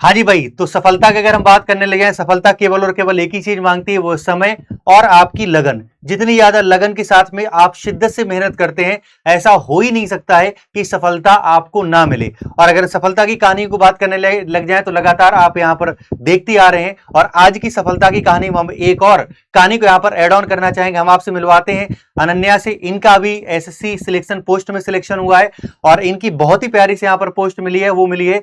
हाँ जी भाई, तो सफलता की अगर हम बात करने लगे हैं, सफलता केवल और केवल एक ही चीज मांगती है, वो समय और आपकी लगन। जितनी ज्यादा लगन के साथ में आप शिद्दत से मेहनत करते हैं, ऐसा हो ही नहीं सकता है कि सफलता आपको ना मिले। और अगर सफलता की कहानी को बात करने लग जाए तो लगातार आप यहां पर देखते आ रहे हैं, और आज की सफलता की कहानी में हम एक और कहानी को यहां पर एड ऑन करना चाहेंगे। हम आपसे मिलवाते हैं अनन्या से। इनका भी एसएससी सिलेक्शन पोस्ट में सिलेक्शन हुआ है, और इनकी बहुत ही प्यारी से यहां पर पोस्ट मिली है, वो मिली है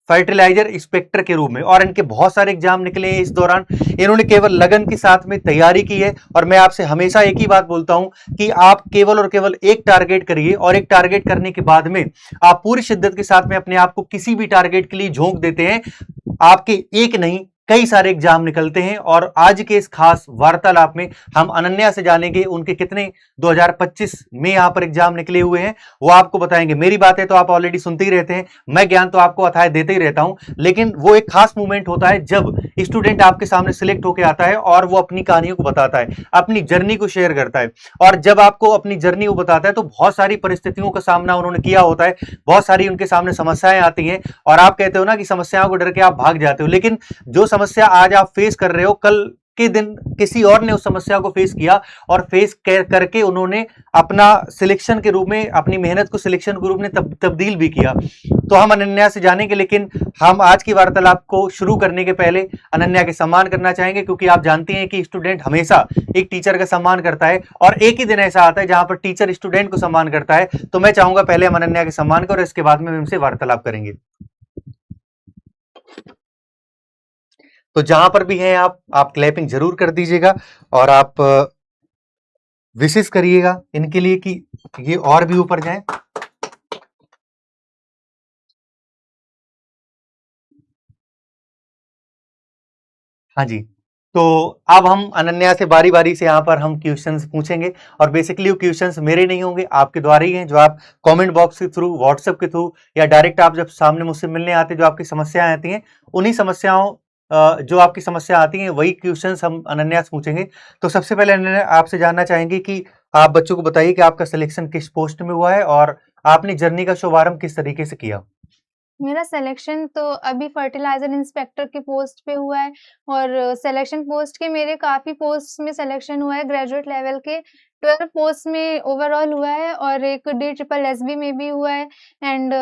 फर्टिलाइजर इंस्पेक्टर के रूप में। और इनके बहुत सारे एग्जाम निकले हैं इस दौरान, इन्होंने केवल लगन के साथ में तैयारी की है। और मैं आपसे हमेशा एक ही बात बोलता हूं कि आप केवल और केवल एक टारगेट करिए, और एक टारगेट करने के बाद में आप पूरी शिद्दत के साथ में अपने आप को किसी भी टारगेट के लिए झोंक देते हैं, आपके एक नहीं कई सारे एग्जाम निकलते हैं। और आज के इस खास वार्तालाप में हम अनन्या से जानेंगे उनके कितने 2025 में यहां पर एग्जाम निकले हुए हैं, वो आपको बताएंगे। मेरी बातें तो आप ऑलरेडी सुनते ही रहते हैं, मैं ज्ञान तो आपको अथाह देते ही रहता हूं, लेकिन वो एक खास मोमेंट होता है जब स्टूडेंट आपके सामने सिलेक्ट होकर आता है और वो अपनी कहानियों को बताता है, अपनी जर्नी को शेयर करता है। और जब आपको अपनी जर्नी को बताता है तो बहुत सारी परिस्थितियों का सामना उन्होंने किया होता है, बहुत सारी उनके सामने समस्याएं आती हैं, और आप कहते हो ना कि समस्याओं को डर के आप भाग जाते हो, लेकिन जो समस्या आज आप फेस कर रहे हो, कल के दिन किसी और ने उस समस्या को फेस किया, और फेस करके उन्होंने अपना सिलेक्शन के रूप में, अपनी मेहनत को सिलेक्शन के रूप में तब्दील भी किया। तो हम अनन्या से जानेंगे, लेकिन हम आज की वार्तालाप को शुरू करने के पहले अनन्या के सम्मान करना चाहेंगे, क्योंकि आप जानते हैं कि स्टूडेंट हमेशा एक टीचर का सम्मान करता है, और एक ही दिन ऐसा आता है जहां पर टीचर स्टूडेंट को सम्मान करता है। तो मैं चाहूंगा पहले हम अनन्या के सम्मान करें, इसके बाद में उनसे वार्तालाप करेंगे। तो जहां पर भी हैं आप क्लैपिंग जरूर कर दीजिएगा, और आप विशेष करिएगा इनके लिए कि ये और भी ऊपर जाएं। हाँ जी, तो अब हम अनन्या से बारी बारी से यहाँ पर हम क्वेश्चंस पूछेंगे, और बेसिकली वो क्वेश्चंस मेरे नहीं होंगे, आपके द्वारा ही हैं, जो आप कमेंट बॉक्स के थ्रू, व्हाट्सएप के थ्रू, या डायरेक्ट आप जब सामने मुझसे मिलने आते हैं, जो आपकी समस्याएं आती हैं, उन्हीं समस्याओं जो आपकी समस्या आती हैं वही क्वेश्चंस हम अनन्या से पूछेंगे। तो सबसे पहले अनन्या आपसे जानना चाहेंगे कि आप बच्चों को बताइए कि आपका सिलेक्शन किस पोस्ट में हुआ है, और आपने जर्नी का शुभारंभ किस तरीके से किया। मेरा सिलेक्शन तो अभी फर्टिलाइजर इंस्पेक्टर की पोस्ट पे हुआ है, और सिलेक्शन पोस्ट के मेरे काफ़ी पोस्ट में सिलेक्शन हुआ है, ग्रेजुएट लेवल के 12 पोस्ट में ओवरऑल हुआ है, और एक DSSB में भी हुआ है, एंड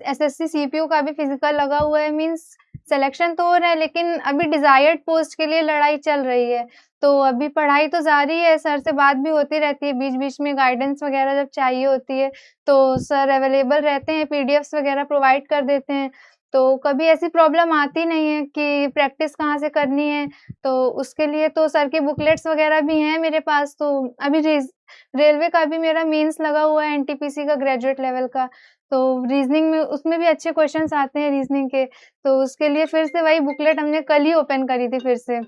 एसएससी सीपीयू का भी फिजिकल लगा हुआ है। मींस सिलेक्शन तो हो रहा है, लेकिन अभी डिजायर्ड पोस्ट के लिए लड़ाई चल रही है। तो अभी पढ़ाई तो जारी है, सर से बात भी होती रहती है, बीच-बीच में गाइडेंस वगैरह जब चाहिए होती है, तो सर अवेलेबल रहते हैं, पीडीएफ्स वगैरह प्रोवाइड कर देते हैं। तो कभी ऐसी प्रॉब्लम आती नहीं है कि प्रैक्टिस कहाँ से करनी है, तो उसके लिए तो सर के बुकलेट्स वगैरह भी हैं मेरे पास। तो अभी रेलवे का भी मेरा मेंस लगा हुआ है, एनटीपीसी का ग्रेजुएट लेवल का, तो रीज़निंग में उसमें भी अच्छे क्वेश्चन्स आते हैं रीज़निंग के, तो उसके लिए फिर से वही बुकलेट हमने कल ही ओपन करी थी फिर से।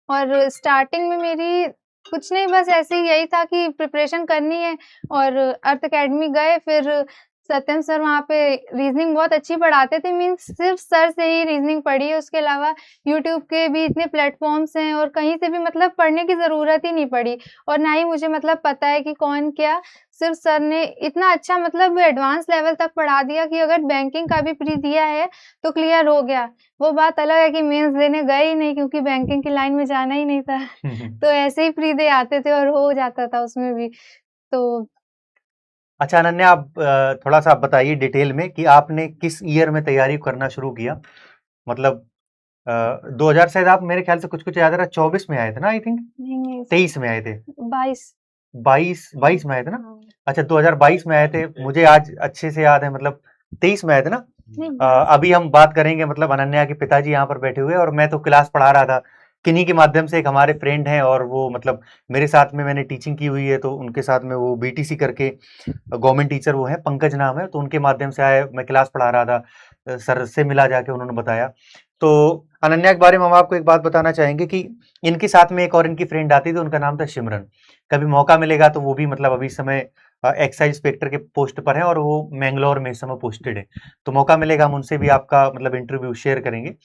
और स्टार्टिंग में मेरी कुछ नहीं, बस ऐसे ही यही था कि प्रिपरेशन करनी है, और अर्थ अकेडमी गए, फिर सत्यम सर वहाँ पे रीज़निंग बहुत अच्छी पढ़ाते थे। मीन्स सिर्फ सर से ही रीज़निंग पढ़ी है, उसके अलावा यूट्यूब के भी इतने प्लेटफ़ॉर्म्स हैं, और कहीं से भी मतलब पढ़ने की ज़रूरत ही नहीं पड़ी, और ना ही मुझे मतलब पता है कि कौन क्या। सिर्फ सर ने इतना अच्छा मतलब एडवांस लेवल तक पढ़ा दिया कि अगर बैंकिंग का भी प्री दिया है तो क्लियर हो गया। वो बात अलग है कि मेंस देने गए ही नहीं, क्योंकि बैंकिंग की लाइन में जाना ही नहीं था। तो ऐसे ही प्री दे आते थे और हो जाता था उसमें भी। तो अच्छा अनन्या, आप थोड़ा सा आप बताइए डिटेल में कि आपने किस ईयर में तैयारी करना शुरू किया। मतलब 2000 शायद, आप मेरे ख्याल से कुछ कुछ याद आ रहा है 24 में आए थे ना, आई थिंक नहीं, 23 में आए थे, 22। 22 में आए थे ना। हाँ। अच्छा 2022 में आए थे, मुझे आज अच्छे से याद है, मतलब 23 में आए थे ना। नहीं, 22। अभी हम बात करेंगे, मतलब अनन्या के पिताजी यहाँ पर बैठे हुए हैं, और मैं तो क्लास पढ़ा रहा था। किन्हीं के माध्यम से एक हमारे फ्रेंड हैं, और वो मतलब मेरे साथ में मैंने टीचिंग की हुई है, तो उनके साथ में वो बीटीसी करके गवर्नमेंट टीचर वो है, पंकज नाम है, तो उनके माध्यम से आए, मैं क्लास पढ़ा रहा था, सर से मिला जाके, उन्होंने बताया। तो अनन्या के बारे में हम आपको एक बात बताना चाहेंगे कि इनके साथ में एक और इनकी फ्रेंड आती थी, उनका नाम था सिमरन। कभी मौका मिलेगा तो वो भी, मतलब अभी इस समय एक्साइज इंस्पेक्टर के पोस्ट पर है, और वो मैंगलोर में इस समय पोस्टेड है। तो मौका मिलेगा हम उनसे भी आपका मतलब इंटरव्यू शेयर करेंगे।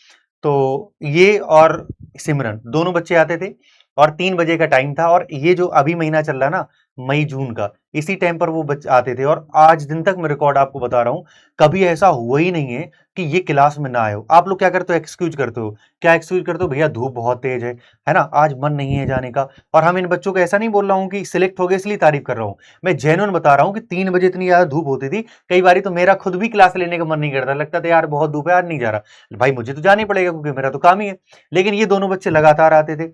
तो ये और सिमरन दोनों बच्चे आते थे, और 3 बजे का टाइम था, और ये जो अभी महीना चल रहा ना, मई जून का, इसी टाइम पर वो बच्चे आते थे और आज दिन तक मैं रिकॉर्ड आपको बता रहा हूँ, कभी ऐसा हुआ ही नहीं है कि ये क्लास में ना आए हो। आप लोग क्या करते हो, एक्सक्यूज करते हो, क्या एक्सक्यूज करते हो, भैया धूप बहुत तेज है ना, आज मन नहीं है जाने का। और हम इन बच्चों को ऐसा नहीं बोल रहा हूँ कि सिलेक्ट हो गए इसलिए तारीफ कर रहा हूँ, मैं जेन्युइन बता रहा हूँ कि 3 बजे इतनी ज्यादा धूप होती थी, कई बार तो मेरा खुद भी क्लास लेने का मन नहीं करता, लगता था यार बहुत धूप है आज नहीं जा रहा, भाई मुझे तो जाना ही पड़ेगा क्योंकि मेरा तो काम ही है। लेकिन ये दोनों बच्चे लगातार आते थे।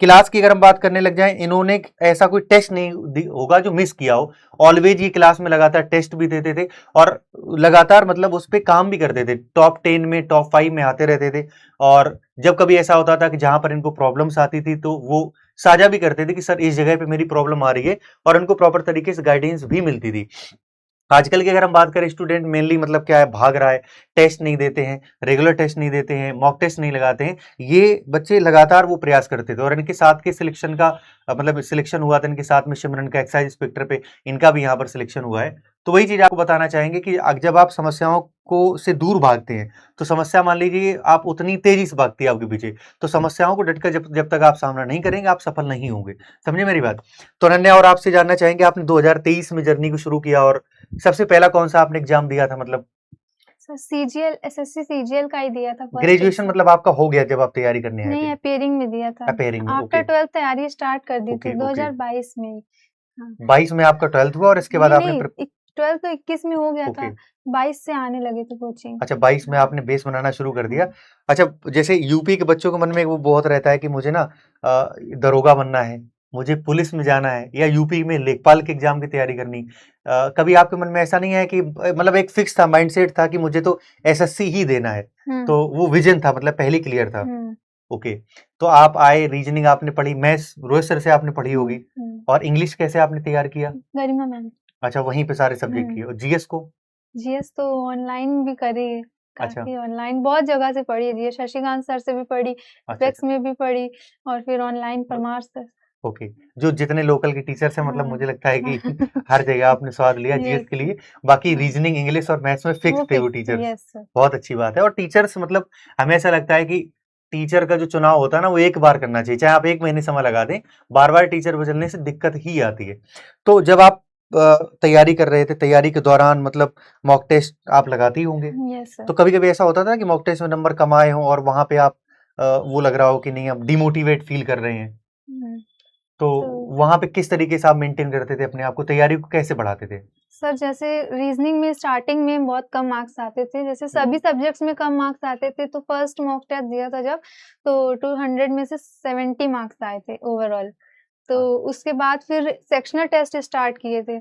क्लास की अगर हम बात करने लग जाएं, इन्होंने ऐसा कोई टेस्ट नहीं होगा जो मिस किया हो, ऑलवेज ये क्लास में लगातार टेस्ट भी देते थे और लगातार मतलब उस पर काम भी करते थे, टॉप 10 में टॉप 5 में आते रहते थे। और जब कभी ऐसा होता था कि जहां पर इनको प्रॉब्लम्स आती थी तो वो साझा भी करते थे कि सर इस जगह पे मेरी प्रॉब्लम आ रही है, और उनको प्रॉपर तरीके से गाइडेंस भी मिलती थी। आजकल की अगर हम बात करें, स्टूडेंट मेनली मतलब क्या है, भाग रहा है, टेस्ट नहीं देते हैं, रेगुलर टेस्ट नहीं देते हैं, मॉक टेस्ट नहीं लगाते हैं। ये बच्चे लगातार वो प्रयास करते थे और इनके साथ के सिलेक्शन का मतलब सिलेक्शन हुआ था इनके साथ में सिमरन का एक्साइज इंस्पेक्टर पे, इनका भी यहाँ पर सिलेक्शन हुआ है। तो वही चीज आपको बताना चाहेंगे कि जब आप समस्याओं को से दूर भागते हैं तो समस्या मान लीजिए आप उतनी तेजी से भागती है आपके पीछे, तो समस्याओं को डटकर जब जब तक आप सामना नहीं करेंगे आप सफल नहीं होंगे। समझे मेरी बात। तो अनन्या, और आपसे जानना चाहेंगे, आपने 2023 में जर्नी को शुरू किया और सबसे पहला कौन सा आपने एग्जाम दिया था, मतलब सर सीजीएल एसएससी सीजीएल का ही दिया था फर्स्ट ग्रेजुएशन एग्जाम। मतलब आपका हो गया जब आप तैयारी करने आए नहीं, थे? अपेयरिंग में दिया था। अपेयरिंग में, आफ्टर ओके 12th तैयारी स्टार्ट कर दी ओके थी ओके। 2022 में ही। हाँ। 22 में आपका 12th हुआ और इसके बाद नहीं आपने नहीं, 12th तो 21 में हो गया ओके। था, 22 से आने लगे थे कोचिंग। अच्छा, 22 में हाँ आपने बेस बनाना शुरू कर दिया। हाँ। अच्छा, जैसे यूपी के बच्चों के मन में वो बहुत रहता है कि मुझे ना दरोगा बनना है, मुझे पुलिस में जाना है, या यूपी में लेखपाल के एग्जाम की तैयारी करनी। कभी आपके मन में ऐसा नहीं है कि मतलब एक फिक्स था, माइंडसेट था कि मुझे तो एसएससी ही देना है, हम्म तो वो विजन था, मतलब पहले क्लियर था? हम्म ओके। तो आप आए, रीजनिंग आपने पढ़ी, मैथ्स रोहित सर से आपने पढ़ी होगी, हम्म। और इंग्लिश कैसे आपने तैयार किया? गरिमा मैम। अच्छा, वहीं पे सारे सब्जेक्ट किए, और जीएस को? जीएस तो ऑनलाइन भी करी है, अच्छा काफी ऑनलाइन बहुत जगह से पढ़ी है जीएस, शशिकांत सर से भी पढ़ी, अच्छा अपेक्स अच्छा। में भी पढ़ी, और फिर ऑनलाइन परमार सर। ओके। जो जितने लोकल के टीचर्स हैं, मतलब हाँ मुझे लगता है कि हर जगह आपने स्वाद लिया जीएस यस। के लिए। बाकी हाँ रीजनिंग, इंग्लिश और मैथ्स में फिक्स वो थे वो फिक्स थी, टीचर्स। Yes sir. बहुत अच्छी बात है। और टीचर्स मतलब हमें ऐसा लगता है कि टीचर का जो चुनाव होता है ना, वो एक बार करना चाहिए, चाहे आप 1 महीने समय लगा दें, बार बार टीचर बदलने से दिक्कत ही आती है। तो जब आप तैयारी कर रहे थे, तैयारी के दौरान मतलब मॉक टेस्ट आप लगाते ही होंगे, यस सर। तो कभी कभी ऐसा होता था कि मॉक टेस्ट में नंबर कम आए हों और वहां पे आप वो लग रहा हो कि नहीं, आप डिमोटिवेट फील कर रहे हैं, हम्म, तो तो वहां पे किस तरीके से आप मेंटेन करते थे अपने आप को, तैयारी को कैसे बढ़ाते थे? सर जैसे रीजनिंग में स्टार्टिंग में बहुत कम मार्क्स आते थे, जैसे सभी सब्जेक्ट्स में कम मार्क्स आते थे, तो फर्स्ट मॉक टेस्ट दिया था जब, तो 200 में से 70 मार्क्स आए थे ओवरऑल। तो हाँ, उसके बाद फिर सेक्शनल टेस्ट स्टार्ट किए थे,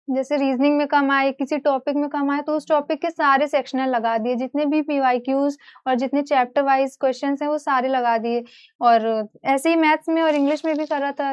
जैसे रीजनिंग में कम आए, किसी टॉपिक में कम आए, तो उस टॉपिक के सारे सेक्शनल लगा दिए, जितने भी पीवाईक्यूज और जितने चैप्टर वाइज क्वेश्चंस हैं वो सारे लगा दिए। और ऐसे ही मैथ्स में और इंग्लिश में भी करा था,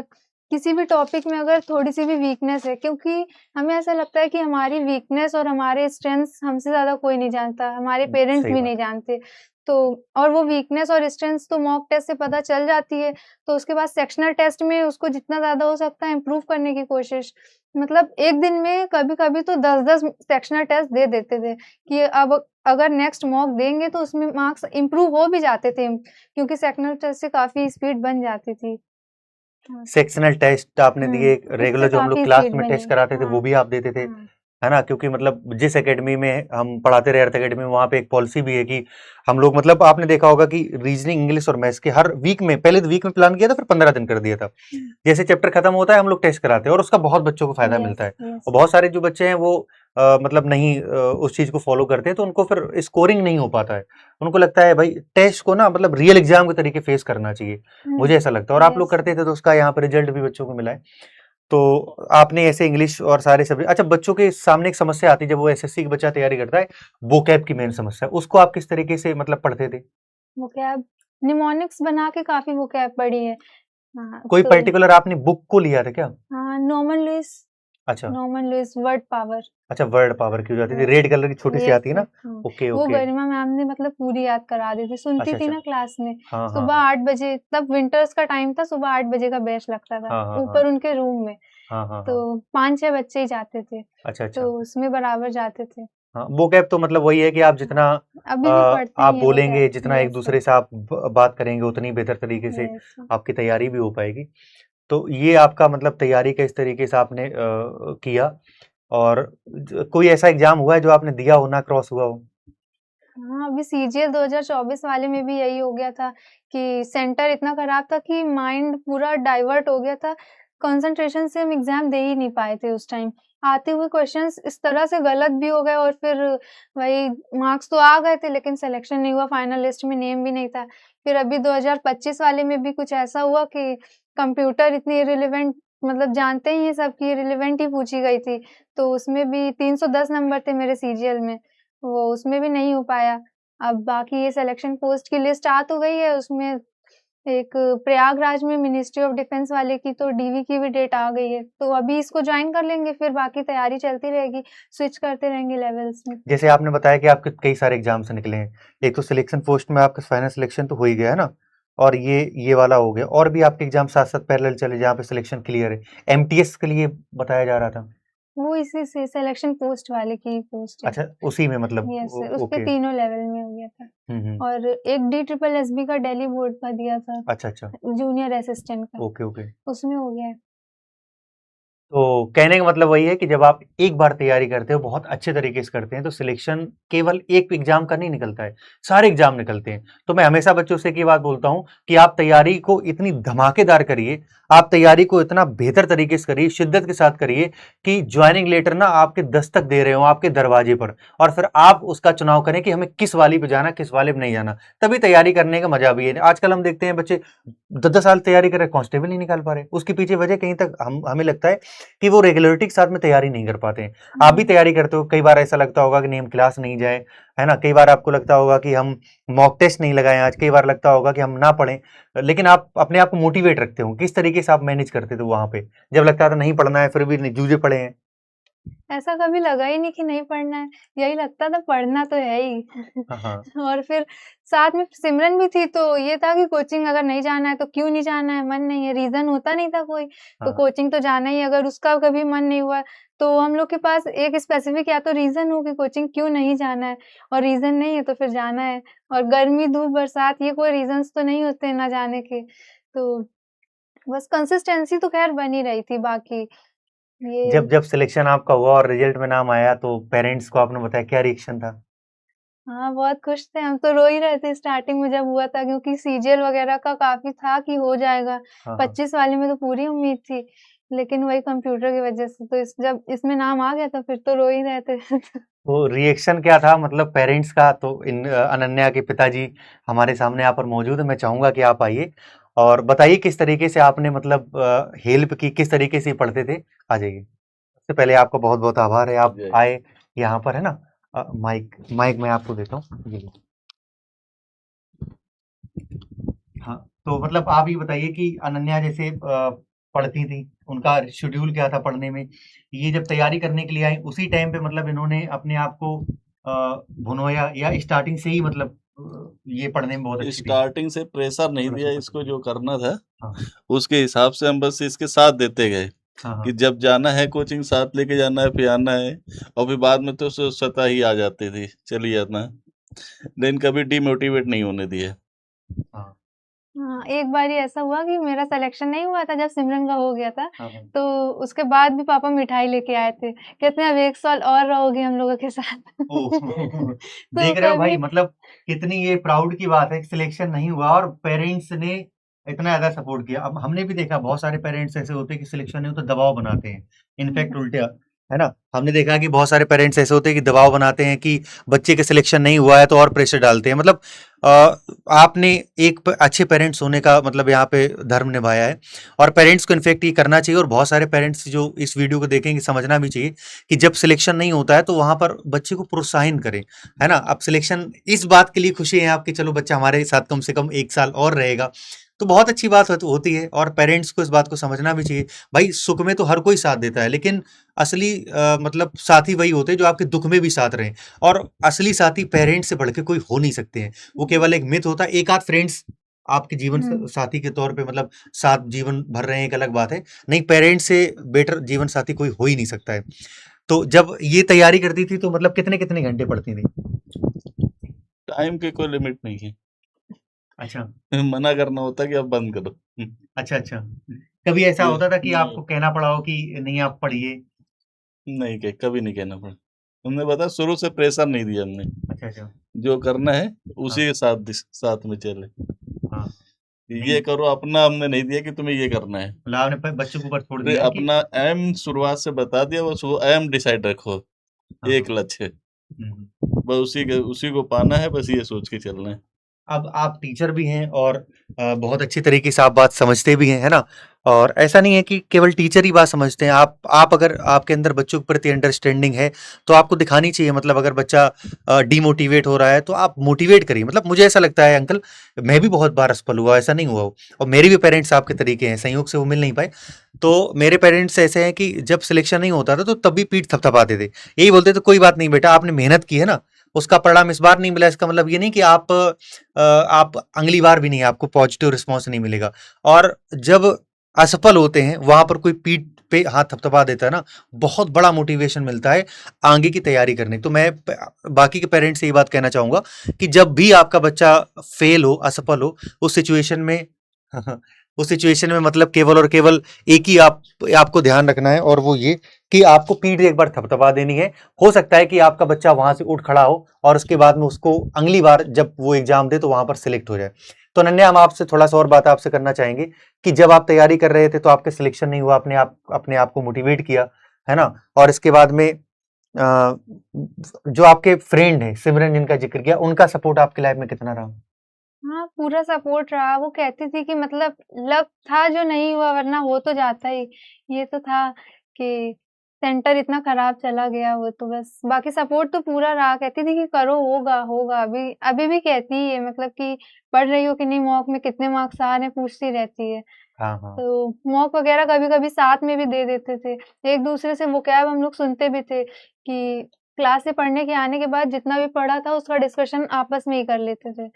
किसी भी टॉपिक में अगर थोड़ी सी भी वीकनेस है, क्योंकि हमें ऐसा लगता है कि हमारी वीकनेस और हमारे स्ट्रेंथ्स हमसे ज्यादा कोई नहीं जानता, हमारे पेरेंट्स सही भी बात नहीं जानते। तो और वो वीकनेस और स्ट्रेंथ्स तो मॉक टेस्ट से पता चल जाती है, तो उसके बाद सेक्शनल टेस्ट में उसको जितना ज्यादा हो सकता है इम्प्रूव करने की कोशिश, मतलब एक दिन में कभी-कभी तो 10-10 सेक्शनल टेस्ट दे देते थे, कि अब अगर नेक्स्ट मॉक देंगे तो उसमें मार्क्स इम्प्रूव हो भी जाते थे, क्योंकि सेक्शनल टेस्ट से काफ़ी स्पीड बन जाती थी। हाँ। सेक्शनल टेस्ट आपने दिए, उससे रेगुलर जो हम लोग काफ़ी क्लास स्पीड में टेस्ट बनी। कराते थे वो हाँ, भी आप देते थे, हाँ। है ना? क्योंकि मतलब जिस एकेडमी में हम पढ़ाते रहे, अर्थ एकेडमी में, वहाँ पे एक पॉलिसी भी है कि हम लोग मतलब आपने देखा होगा कि रीजनिंग, इंग्लिश और मैथ्स के हर वीक में, पहले तो वीक में प्लान किया था, फिर 15 दिन कर दिया था। हुँ। जैसे चैप्टर खत्म होता है हम लोग टेस्ट कराते हैं और उसका बहुत बच्चों को फायदा यस, मिलता है। यस। और बहुत सारे जो बच्चे हैं वो मतलब नहीं उस चीज को फॉलो करते हैं, तो उनको फिर स्कोरिंग नहीं हो पाता है। उनको लगता है भाई टेस्ट को ना मतलब रियल एग्जाम के तरीके फेस करना चाहिए, हुँ, मुझे ऐसा लगता है। और आप लोग यस। करते थे तो उसका यहाँ पे रिजल्ट भी बच्चों को मिला है। तो आपने ऐसे इंग्लिश और सारे सब्जेक्ट, अच्छा बच्चों के सामने एक समस्या आती है जब वो एसएससी की बच्चा तैयारी करता है, वोकैब की मेन समस्या, उसको आप किस तरीके से मतलब पढ़ते थे? वोकैब निमोनिक्स बना के काफ़ी वोकैब पढ़ी है। हाँ, कोई तो पर्टिकुलर आपने बुक को लिया था क्या? हाँ, अच्छा नॉर्मन लुइस वर्ड पावर। अच्छा, वर्ड पावर की हो जाती थी, हाँ, रेड कलर की छोटी सी यस आती है सर। ना? हाँ, ओके वो ओके। गरिमा मैम ने मतलब पूरी याद करा दी थी, सुनती अच्छा थी अच्छा। ना क्लास में। हाँ हाँ सुबह हाँ 8 बजे, तब विंटर्स का टाइम था, सुबह 8 बजे का बैच लगता था, हाँ हाँ हाँ ऊपर उनके रूम में। हाँ हाँ हाँ। तो 5-6 बच्चे ही जाते थे, अच्छा अच्छा। तो उसमें बराबर जाते थे। हाँ, वोकैब तो मतलब वही है कि आप जितना हाँ, अभी भी पढ़ते आप ही हैं बोलेंगे, वोकैब। जितना एक यस सर, दूसरे से आप बात करेंगे, उतनी बेहतर तरीके से यस सर। आपकी तैयारी भी हो पाएगी। तो ये आपका मतलब तैयारी का इस तरीके से आपने किया। और कोई ऐसा एग्जाम हुआ है जो आपने दिया हो ना क्रॉस हुआ हो? हाँ, अभी सीजीएल 2024 वाले में भी यही हो गया था कि सेंटर इतना खराब था कि माइंड पूरा डाइवर्ट हो गया था। कंसंट्रेशन से हम एग्ज़ाम दे ही नहीं पाए थे उस टाइम। आते हुए क्वेश्चंस इस तरह से गलत भी हो गए और फिर वही मार्क्स तो आ गए थे लेकिन सिलेक्शन नहीं हुआ, फाइनल लिस्ट में नेम भी नहीं था। फिर अभी 2025 वाले में भी कुछ ऐसा हुआ कि कंप्यूटर इतनी इर्रेलेवेंट मतलब जानते ही हैं सब कि इर्रेलेवेंट ही पूछी गई थी। तो उसमें भी 310 नंबर थे मेरे सीजीएल में। वो उसमें भी नहीं हो पाया। अब बाकी ये सिलेक्शन पोस्ट की लिस्ट आ तो गई है, उसमें एक प्रयागराज में मिनिस्ट्री ऑफ डिफेंस वाले की तो डीवी की भी डेट आ गई है। तो अभी इसको जॉइन कर लेंगे, फिर बाकी तैयारी चलती रहेगी, स्विच करते रहेंगे लेवल्स में। जैसे आपने बताया कि आपके कई सारे एग्जाम से निकले हैं, एक तो सिलेक्शन पोस्ट में आपका फाइनल सिलेक्शन तो हो ही गया है ना, और ये वाला हो गया, और भी आपके एग्जाम साथ साथ पैरेलल चले जहाँ पे सिलेक्शन क्लियर है। एमटीएस के लिए बताया जा रहा था। वो इसी से सिलेक्शन पोस्ट वाले की पोस्ट है। अच्छा, उसी में मतलब यस सर, उसपे ओके। तीनों लेवल में हो गया था। हम्म। और एक डी ट्रिपल एसबी का दिल्ली बोर्ड का दिया था, अच्छा अच्छा। जूनियर असिस्टेंट का, ओके ओके। उसमें हो गया है। तो कहने का मतलब वही है कि जब आप एक बार तैयारी करते हो, बहुत अच्छे तरीके से करते हैं, तो सिलेक्शन केवल एक एग्जाम का नहीं निकलता है, सारे एग्जाम निकलते हैं। तो मैं हमेशा बच्चों से एक ही बात बोलता हूं कि आप तैयारी को इतनी धमाकेदार करिए, आप तैयारी को इतना बेहतर तरीके से करिए, शिद्दत के साथ करिए कि ज्वाइनिंग लेटर ना आपके दस्तक दे रहे हो आपके दरवाजे पर, और फिर आप उसका चुनाव करें कि हमें किस वाली पे जाना, किस वाले पे नहीं जाना। तभी तैयारी करने का मजा भी है। आजकल हम देखते हैं बच्चे 10-10 साल तैयारी कर रहे, कांस्टेबल नहीं निकाल पा रहे। उसके पीछे वजह कहीं तक हमें लगता है कि वो रेगुलरिटी के साथ में तैयारी नहीं कर पाते हैं। आप भी हुँ। तैयारी करते हो, कई बार ऐसा लगता होगा कि नहीं हम क्लास नहीं जाए, है ना? कई बार आपको लगता होगा कि हम मॉक टेस्ट नहीं लगाएं आज, कई बार लगता होगा कि हम ना पढ़ें, लेकिन आप अपने आप को मोटिवेट रखते हो। किस तरीके से आप मैनेज करते थे वहां पे जब लगता था नहीं पढ़ना है, फिर भी जूझे पड़े हैं? ऐसा कभी लगा ही नहीं कि नहीं पढ़ना है, यही लगता था पढ़ना तो है ही। हाँ हाँ। और फिर साथ में सिमरन भी थी तो ये था कि कोचिंग अगर नहीं जाना है तो क्यों नहीं जाना है, मन नहीं है, रीज़न होता नहीं था कोई, तो हाँ। कोचिंग तो जाना ही है। अगर उसका कभी मन नहीं हुआ तो हम लोग के पास एक स्पेसिफिक या तो रीज़न हो कि कोचिंग क्यों नहीं जाना है, और रीज़न नहीं है तो फिर जाना है। और गर्मी, धूप, बरसात ये कोई रीज़न्स तो नहीं होते ना जाने के। तो बस कंसिस्टेंसी तो ख़ैर बनी रही थी, बाकी ये जब जब सिलेक्शन आपका हुआ और रिजल्ट में नाम आया तो पेरेंट्स को आपने बताया, क्या रिएक्शन था? हाँ, बहुत खुश थे, हम तो रो ही रहे थे स्टार्टिंग में जब हुआ था, क्योंकि सीजीएल वगैरह का काफ़ी था कि हो जाएगा, हाँ हाँ। 25 वाले में तो पूरी उम्मीद थी, लेकिन वही कंप्यूटर की वजह से तो जब इसमें नाम आ गया तो फिर तो रो ही रहे थे। तो रिएक्शन क्या था मतलब पेरेंट्स का? तो अनन्या के पिताजी हमारे सामने यहाँ पर मौजूद है, मैं चाहूंगा कि आप आइए और बताइए किस तरीके से आपने मतलब हेल्प की, किस तरीके से पढ़ते थे। आ जाइए। सबसे पहले आपका बहुत बहुत आभार है, आप जय आए यहाँ पर, है ना? माइक माइक मैं आपको देता हूँ। जी। हाँ, तो मतलब आप ये बताइए कि अनन्या जैसे पढ़ती थी, उनका शेड्यूल क्या था पढ़ने में? ये जब तैयारी करने के लिए आई उसी टाइम पे मतलब इन्होंने अपने आप को भुनोया, या स्टार्टिंग से ही मतलब ये पढ़ने में बहुत अच्छी थी? स्टार्टिंग से प्रेशर नहीं थोड़ा दिया सा इसको, जो करना था हाँ उसके हिसाब से हम बस इसके साथ देते गए हाँ कि हाँ। जब जाना है कोचिंग साथ लेके जाना है, फिर आना है। और फिर बाद में तो स्वतः ही आ जाती थी, चली जाना। लेकिन कभी डिमोटिवेट नहीं होने दिया। हाँ हाँ, एक बारी ऐसा हुआ कि मेरा सिलेक्शन नहीं हुआ था जब सिमरन का हो गया था, हाँ हाँ। तो उसके बाद भी पापा मिठाई लेके आए थे, कहते हैं अब 1 साल और रहोगे हम लोगों के साथ। ओह! तो देख रहे हो भाई, कभी मतलब कितनी ये प्राउड की बात है कि सिलेक्शन नहीं हुआ और पेरेंट्स ने इतना ज़्यादा सपोर्ट किया। अब हमने भी देखा बहुत सारे पेरेंट्स ऐसे होते हैं कि सिलेक्शन नहीं हो तो दबाव बनाते हैं। इनफैक्ट उल्टा, है ना? हमने देखा कि बहुत सारे पेरेंट्स ऐसे होते हैं कि दबाव बनाते हैं कि बच्चे के सिलेक्शन नहीं हुआ है तो और प्रेशर डालते हैं। मतलब आपने एक अच्छे पेरेंट्स होने का मतलब यहाँ पे धर्म निभाया है, और पेरेंट्स को इनफैक्ट ये करना चाहिए। और बहुत सारे पेरेंट्स जो इस वीडियो को देखेंगे समझना भी चाहिए कि जब सिलेक्शन नहीं होता है तो वहां पर बच्चे को प्रोत्साहन करें, है ना? अब सिलेक्शन इस बात के लिए खुशी है आपकी, चलो बच्चा हमारे साथ कम से कम 1 साल और रहेगा, तो बहुत अच्छी बात होती है। और पेरेंट्स को इस बात को समझना भी चाहिए। भाई सुख में तो हर कोई साथ देता है, लेकिन असली मतलब साथी वही होते हैं जो आपके दुख में भी साथ रहें। और असली साथी पेरेंट्स से बढ़ के कोई हो नहीं सकते हैं, वो केवल एक मिथ होता है। एक आध फ्रेंड्स आपके जीवन हुँ। साथी के तौर पे मतलब साथ जीवन भर रहे हैं, एक अलग बात है। नहीं, पेरेंट्स से बेटर जीवन साथी कोई हो ही नहीं सकता है। तो जब ये तैयारी करती थी तो मतलब कितने-कितने घंटे पढ़ती थी? टाइम की कोई लिमिट नहीं है। अच्छा, मना करना होता कि अब बंद करो। अच्छा, अच्छा। कभी ऐसा ये होता था कि आपको कहना पड़ा हो कि नहीं आप पढ़िए? नहीं कहे कभी नहीं कहना पड़ा। हमने बताया शुरू से प्रेशर नहीं दिया हमने, अच्छा, अच्छा। जो करना है हाँ, उसी के साथ में चले। हाँ। ये नहीं, करो अपना हमने नहीं दिया कि तुम्हें ये करना है। मतलब आपने बच्चों के ऊपर छोड़ अरे दिया है कि अपना एम शुरुआत से बता दिया, बस वो एम डिसाइड रखो, हाँ, एक हाँ। लक्ष्य, हुँ। बस उसी को पाना है, बस ये सोच के चलना है। अब आप टीचर भी हैं और बहुत अच्छी तरीके से आप बात समझते भी हैं, है ना? और ऐसा नहीं है कि केवल टीचर ही बात समझते हैं, आप अगर आपके अंदर बच्चों के प्रति अंडरस्टैंडिंग है, तो आपको दिखानी चाहिए। मतलब अगर बच्चा डिमोटिवेट हो रहा है, तो आप मोटिवेट करिए। मतलब मुझे ऐसा लगता है अंकल, मैं भी बहुत बार असफल हुआ, ऐसा नहीं हुआ हो। और मेरे भी पेरेंट्स आपके तरीके हैं, संयोग से वो मिल नहीं पाए। तो मेरे पेरेंट्स ऐसे हैं कि जब सिलेक्शन नहीं होता था, तो तब भी पीठ थपथपाते थे। यही बोलते थे, "कोई बात नहीं बेटा, आपने मेहनत की है ना, उसका परिणाम इस बार नहीं मिला, इसका मतलब ये नहीं कि आप अगली बार भी नहीं, आपको पॉजिटिव रिस्पॉन्स नहीं मिलेगा।" और जब असफल होते हैं, वहां पर कोई पीठ पे हाथ थपथपा देता है ना, बहुत बड़ा मोटिवेशन मिलता है आगे की तैयारी करने। तो मैं बाकी के पेरेंट्स से ये बात कहना चाहूंगा कि जब भी आपका बच्चा फेल हो, असफल हो, उस सिचुएशन में उस सिचुएशन में मतलब केवल और केवल एक ही आपको ध्यान रखना है, और वो ये कि आपको पीठ एक बार थपथपा देनी है। हो सकता है कि आपका बच्चा वहां से उठ खड़ा हो और उसके बाद में उसको अगली बार जब वो एग्जाम दे तो वहां पर सिलेक्ट हो जाए। तो अनन्या, हम आपसे थोड़ा सा और बात आपसे करना चाहेंगे कि जब आप तैयारी कर रहे थे तो आपके सिलेक्शन नहीं हुआ, अपने आप को मोटिवेट किया, है ना? और इसके बाद में जो आपके फ्रेंड हैं सिमरन जिनका जिक्र किया, उनका सपोर्ट आपकी लाइफ में कितना रहा? हाँ, पूरा सपोर्ट रहा। वो कहती थी कि मतलब लक था जो नहीं हुआ, वरना हो तो जाता ही। ये तो था कि सेंटर इतना खराब चला गया, वो तो बस बाकी सपोर्ट तो पूरा रहा। कहती थी कि करो, होगा, होगा। अभी अभी भी कहती ही है, मतलब कि पढ़ रही हो कि नहीं, मॉक में कितने मार्क्स आ रहे हैं, पूछती रहती है। हाँ, हाँ। तो मॉक वगैरह कभी-कभी साथ में भी दे देते थे। एक-दूसरे से वोकैब हम लोग सुनते भी थे कि क्लास से पढ़ने के आने के बाद जितना भी पढ़ा था उसका डिस्कशन आपस में ही कर लेते थे।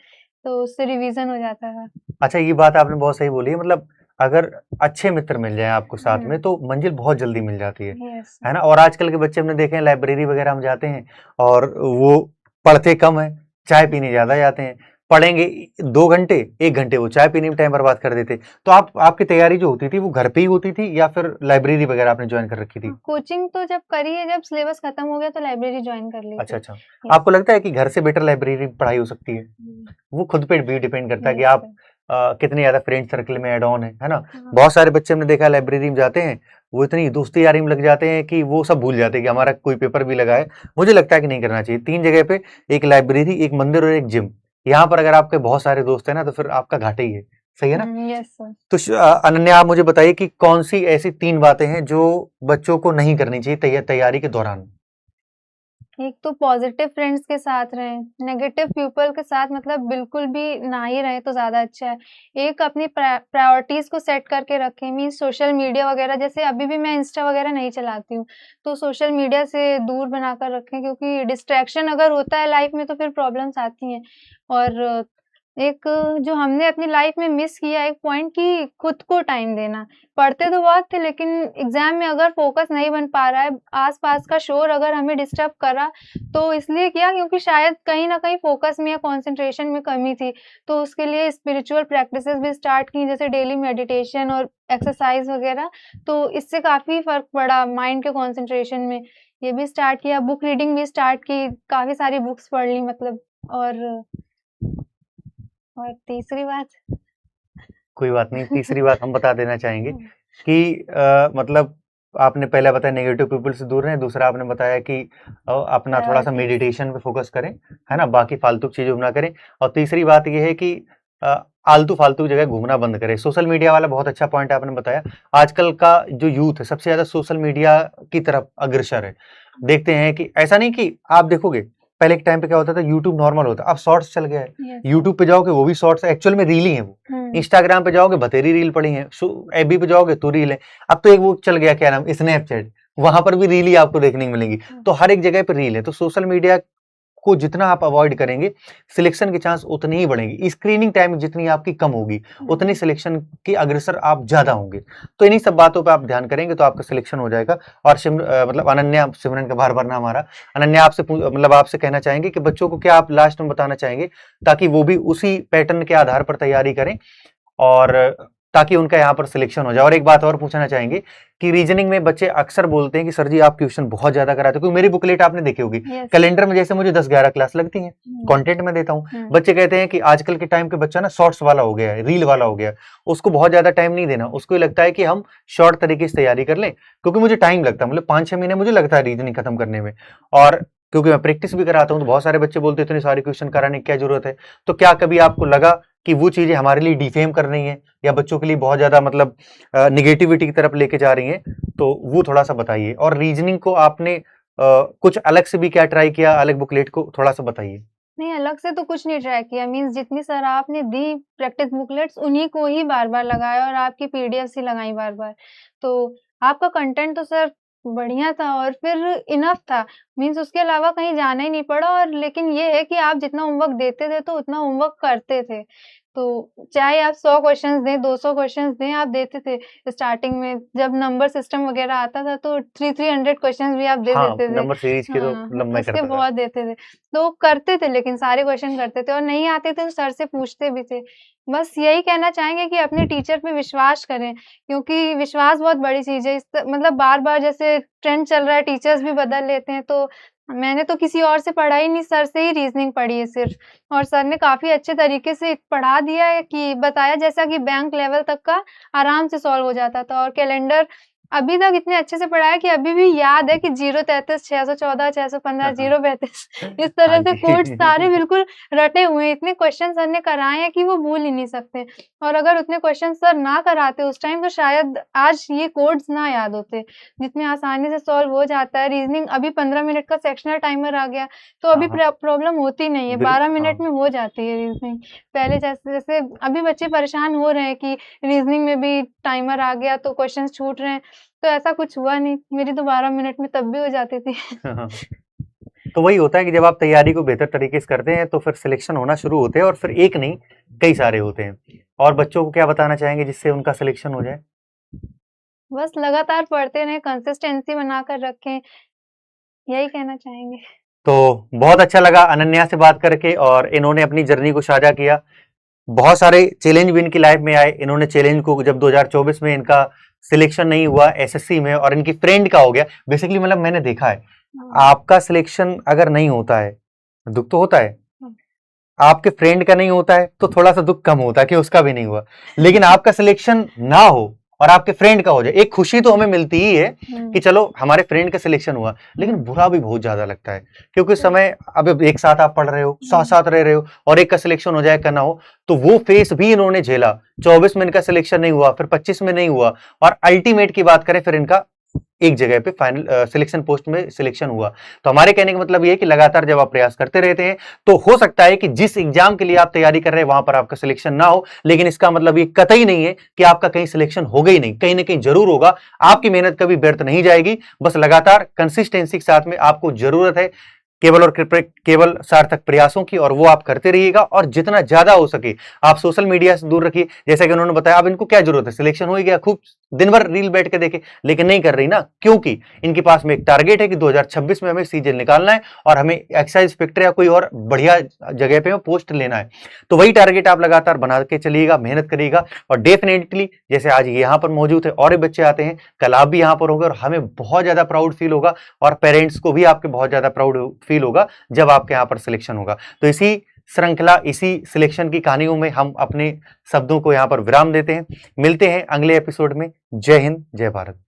तो उससे रिवीजन हो जाता था। अच्छा, ये बात आपने बहुत सही बोली है। मतलब अगर अच्छे मित्र मिल जाएँ आपको साथ में, तो मंजिल बहुत जल्दी मिल जाती यस। है ना? और आजकल के बच्चे हमने देखे हैं, लाइब्रेरी वगैरह हम जाते हैं और वो पढ़ते कम हैं, चाय पीने ज़्यादा जाते हैं। पढ़ेंगे 2 घंटे, 1 घंटे वो चाय पीने में टाइम बर्बाद कर देते। तो आपकी तैयारी जो होती थी, वो घर पे ही होती थी या फिर लाइब्रेरी वगैरह आपने जॉइन कर रखी थी? कोचिंग तो जब करी है, जब सिलेबस खत्म हो गया तो लाइब्रेरी जॉइन कर ली अच्छा, थी। अच्छा। यस। आपको लगता है कि घर से बेटर लाइब्रेरी में पढ़ाई हो सकती है? वो खुद पे भी डिपेंड करता है कि यस आप सर। कितने ज़्यादा फ्रेंड सर्कल में ऐड ऑन है ना? हाँ। बहुत सारे बच्चे हमने देखा है लाइब्रेरी में जाते हैं, वो इतनी दोस्ती यारी में लग जाते हैं कि वो सब भूल जाते हैं कि हमारा कोई पेपर भी लगा है। मुझे लगता है कि नहीं करना चाहिए। 3 जगह पे, एक लाइब्रेरी, एक मंदिर और एक जिम। यहाँ पर अगर आपके बहुत सारे दोस्त हैं ना, तो फिर आपका घाटा ही है। सही है ना? Yes sir. तो अनन्या, आप मुझे बताइए कि कौन-सी ऐसी 3 बातें हैं जो बच्चों को नहीं करनी चाहिए तैयारी के दौरान? एक तो पॉजिटिव फ्रेंड्स के साथ रहें, नेगेटिव पीपल के साथ मतलब बिल्कुल भी ना ही रहें तो ज़्यादा अच्छा है। एक अपनी प्रायोरिटीज़ को सेट करके रखें, मीन्स सोशल मीडिया वगैरह, जैसे अभी भी मैं इंस्टा वगैरह नहीं चलाती हूँ, तो सोशल मीडिया से दूर बनाकर रखें, क्योंकि डिस्ट्रैक्शन अगर होता है लाइफ में तो फिर प्रॉब्लम्स आती हैं। और एक जो हमने अपनी लाइफ में मिस किया एक पॉइंट, कि खुद को टाइम देना। पढ़ते तो बहुत थे, लेकिन एग्ज़ाम में अगर फ़ोकस नहीं बन पा रहा है, आस-पास का शोर अगर हमें डिस्टर्ब करा, तो इसलिए किया क्योंकि शायद कहीं न कहीं फ़ोकस में या कंसंट्रेशन में कमी थी। तो उसके लिए स्पिरिचुअल प्रैक्टिसेस भी स्टार्ट की, जैसे डेली मेडिटेशन और एक्सरसाइज़ वगैरह। तो इससे काफ़ी फ़र्क पड़ा माइंड के कंसंट्रेशन में। ये भी स्टार्ट किया, बुक रीडिंग भी स्टार्ट की, काफ़ी सारी बुक्स पढ़ ली मतलब। और तीसरी बात कोई बात नहीं, तीसरी बात हम बता देना चाहेंगे कि मतलब आपने पहला बताया नेगेटिव पीपल से दूर रहें, दूसरा आपने बताया कि अपना थोड़ा-सा प्रायोरिटीज़। मेडिटेशन पे फ़ोकस करें, है ना? बाकी फालतू चीज़ों में ना करें, और तीसरी बात ये है कि अ, आलतू-फालतू की जगह घूमना बंद करें। सोशल मीडिया वाला बहुत अच्छा पॉइंट आपने बताया। आजकल का जो यूथ है, सबसे ज़्यादा सोशल मीडिया की तरफ अग्रसर है। देखते हैं कि ऐसा नहीं कि आप देखोगे, पहले के टाइम पे क्या होता था, यूट्यूब नॉर्मल होता, अब शॉर्ट्स चल गया है। यस। यूट्यूब पे जाओगे वो भी शॉर्ट्स है, एक्चुअल में रील ही है वो। इंस्टाग्राम पे जाओगे बतेरी रील पड़ी है, एबी पे जाओगे तो रील है। अब तो एक वो चल गया, क्या नाम, स्नैपचैट, वहां पर भी रील ही आपको देखने को मिलेंगी। तो हर एक जगह पे रील है। तो सोशल मीडिया को जितना आप अवॉइड करेंगे, सिलेक्शन के चांस उतनी ही बढ़ेंगी। स्क्रीनिंग टाइम जितनी आपकी कम होगी, उतनी सिलेक्शन की अग्रसर आप ज्यादा होंगे। तो इन्हीं सब बातों पे आप ध्यान करेंगे तो आपका सिलेक्शन हो जाएगा। और मतलब अनन्या, सिमरन का बार बार नाम आ रहा, अनन्या आपसे मतलब आपसे कहना चाहेंगे कि बच्चों को क्या आप लास्ट में बताना चाहेंगे, ताकि वो भी उसी पैटर्न के आधार पर तैयारी करें और ताकि उनका यहाँ पर सिलेक्शन हो जाए। और एक बात और पूछना चाहेंगे कि रीजनिंग में बच्चे अक्सर बोलते हैं कि सर जी आप ट्यूशन बहुत ज्यादा कराते हो, क्योंकि मेरी बुकलेट आपने देखी होगी, यस। कैलेंडर में जैसे मुझे 10-11 क्लास लगती हैं, कंटेंट में देता हूँ। बच्चे कहते हैं कि आजकल के टाइम के बच्चा ना शॉर्ट्स वाला हो गया है, रील वाला हो गया है, उसको बहुत ज्यादा टाइम नहीं देना, उसको ये लगता है कि हम शॉर्ट तरीके से तैयारी कर लें, क्योंकि मुझे टाइम लगता है, मतलब 5-6 महीने मुझे लगता है रीजनिंग खत्म करने में। और क्योंकि मैं प्रैक्टिस भी कराता हूँ तो बहुत सारे बच्चे बोलते हैं इतने सारे क्वेश्चन कराने की क्या जरूरत है। तो क्या कभी आपको लगा कि वो चीजें हमारे लिए डिफेम कर रही हैं या बच्चों के लिए बहुत ज्यादा मतलब निगेटिविटी की तरफ लेके जा रही हैं? तो वो थोड़ा सा बताइए। और रीजनिंग को आपने कुछ अलग से भी क्या ट्राई किया, अलग बुकलेट को थोड़ा सा बताइए। नहीं, अलग से तो कुछ नहीं ट्राई किया। मीन्स जितनी सर आपने दी प्रैक्टिस बुकलेट्स उन्हीं को ही बार-बार लगाया और आपकी पीडीएफ्स ही लगाई बार-बार। तो आपका कंटेंट तो सर बढ़िया था और फिर इनफ था। मीन्स उसके अलावा कहीं जाना ही नहीं पड़ा। और लेकिन ये है कि आप जितना होमवर्क देते थे तो उतना होमवर्क करते थे। तो चाहे आप 100 क्वेश्चंस दें, 200 क्वेश्चंस दें, आप देते थे। स्टार्टिंग में जब नंबर सिस्टम वगैरह आता था तो 300 क्वेश्चंस भी आप दे हाँ, देते थे। नंबर सीरीज के तो हाँ, मतलब मैं उसके करता था। बहुत देते थे। तो करते थे, लेकिन सारे क्वेश्चन करते थे और नहीं आते थे तो सर से पूछते भी थे। बस यही कहना चाहेंगे कि अपने टीचर पे विश्वास करें, क्योंकि विश्वास बहुत बड़ी चीज़ है। मतलब बार-बार जैसे ट्रेंड चल रहा है, टीचर्स भी बदल लेते हैं, तो मैंने तो किसी और से पढ़ा ही नहीं, सर से ही रीज़निंग पढ़ी है सिर्फ़। और सर ने काफ़ी अच्छे तरीके से पढ़ा दिया है कि बताया, जैसा कि बैंक लेवल तक का आराम से सॉल्व हो जाता था। और कैलेंडर अभी तक इतने अच्छे से पढ़ाया कि अभी भी याद है कि 033, 614, 615, हाँ, 035 इस हाँ तरह से कोड्स जी। सारे बिल्कुल रटे हुए हैं। इतने क्वेश्चन सर ने कराए हैं कि वो भूल ही नहीं सकते। और अगर उतने क्वेश्चन सर ना कराते उस टाइम तो शायद आज ये कोड्स ना याद होते। जितने आसानी से सॉल्व हो जाता है रीज़निंग। अभी 15 मिनट का सेक्शनल टाइमर आ गया तो हाँ, अभी हाँ, प्रॉब्लम होती नहीं है, बिल 12 हाँ। मिनट में हो जाती है रीज़निंग। पहले जैसे अभी बच्चे परेशान हो रहे हैं कि रीज़निंग में भी टाइमर आ गया तो क्वेश्चंस छूट रहे हैं। तो ऐसा कुछ हुआ नहीं, मेरी तो 12 मिनट में तब भी हो जाती थी। हाँ, हाँ। तो वही होता है कि जब आप तैयारी को बेहतर तरीके से करते हैं तो फिर सिलेक्शन होना शुरू होते हैं, और फिर एक नहीं कई सारे होते हैं। और बच्चों को क्या बताना चाहेंगे जिससे उनका सिलेक्शन हो जाए? बस लगातार पढ़ते रहें, कंसिस्टेंसी बनाकर रखें, यही कहना चाहेंगे। तो बहुत अच्छा लगा अनन्या से बात करके, और इन्होंने अपनी जर्नी को साझा किया। बहुत सारे चैलेंज भी इनकी लाइफ में आए। इन्होंने चैलेंज को, जब 2024 में इनका सिलेक्शन नहीं हुआ एसएससी में और इनकी फ्रेंड का हो गया, बेसिकली मतलब मैंने देखा है हाँ। आपका सिलेक्शन अगर नहीं होता है दुख तो होता है, हाँ। आपके फ्रेंड का नहीं होता है तो थोड़ा सा दुख कम होता है कि उसका भी नहीं हुआ। लेकिन आपका सिलेक्शन ना हो और आपके फ्रेंड का हो जाए, एक खुशी तो हमें मिलती ही है कि चलो हमारे फ्रेंड का सिलेक्शन हुआ, लेकिन बुरा भी बहुत ज्यादा लगता है, क्योंकि उस समय अब एक साथ आप पढ़ रहे हो, साथ साथ रह रहे हो, और एक का सिलेक्शन हो जाए का ना हो, तो वो फेस भी इन्होंने झेला। 24 में इनका सिलेक्शन नहीं हुआ, फिर 25 में नहीं हुआ, और अल्टीमेट की बात करें फिर इनका एक जगह पे फाइनल सिलेक्शन पोस्ट में सिलेक्शन हुआ। तो हमारे कहने का मतलब ये है कि लगातार जब आप प्रयास करते रहते हैं तो हो सकता है कि जिस एग्जाम के लिए आप तैयारी कर रहे हैं वहां पर आपका सिलेक्शन ना हो, लेकिन इसका मतलब ये कतई नहीं है कि आपका कहीं सिलेक्शन होगा ही नहीं, कहीं ना कहीं जरूर होगा। आपकी मेहनत कभी व्यर्थ नहीं जाएगी, बस लगातार कंसिस्टेंसी के साथ में आपको जरूरत है केवल और केवल सार्थक प्रयासों की, और वो आप करते रहिएगा। और जितना ज्यादा हो सके आप सोशल मीडिया से दूर रखिए। जैसा कि उन्होंने बताया, अब इनको क्या जरूरत है, सिलेक्शन हो ही गया, खूब दिन भर रील बैठ के देखे, लेकिन नहीं कर रही ना, क्योंकि इनके पास में एक टारगेट है कि 2026 में हमें सीजन निकालना है और हमें एक्साइज इंस्पेक्टर या कोई और बढ़िया जगह पे पोस्ट लेना है। तो वही टारगेट आप लगातार बना के चलिएगा, मेहनत करिएगा, और डेफिनेटली जैसे आज यहाँ पर मौजूद है और भी बच्चे आते हैं, कल आप भी यहाँ पर होंगे, और हमें बहुत ज्यादा प्राउड फील होगा, और पेरेंट्स को भी आपके बहुत ज्यादा प्राउड फील होगा जब आपके यहाँ पर सिलेक्शन होगा। तो इसी श्रृंखला, इसी सिलेक्शन की कहानियों में हम अपने शब्दों को यहाँ पर विराम देते हैं। मिलते हैं अगले एपिसोड में। जय हिंद, जय भारत।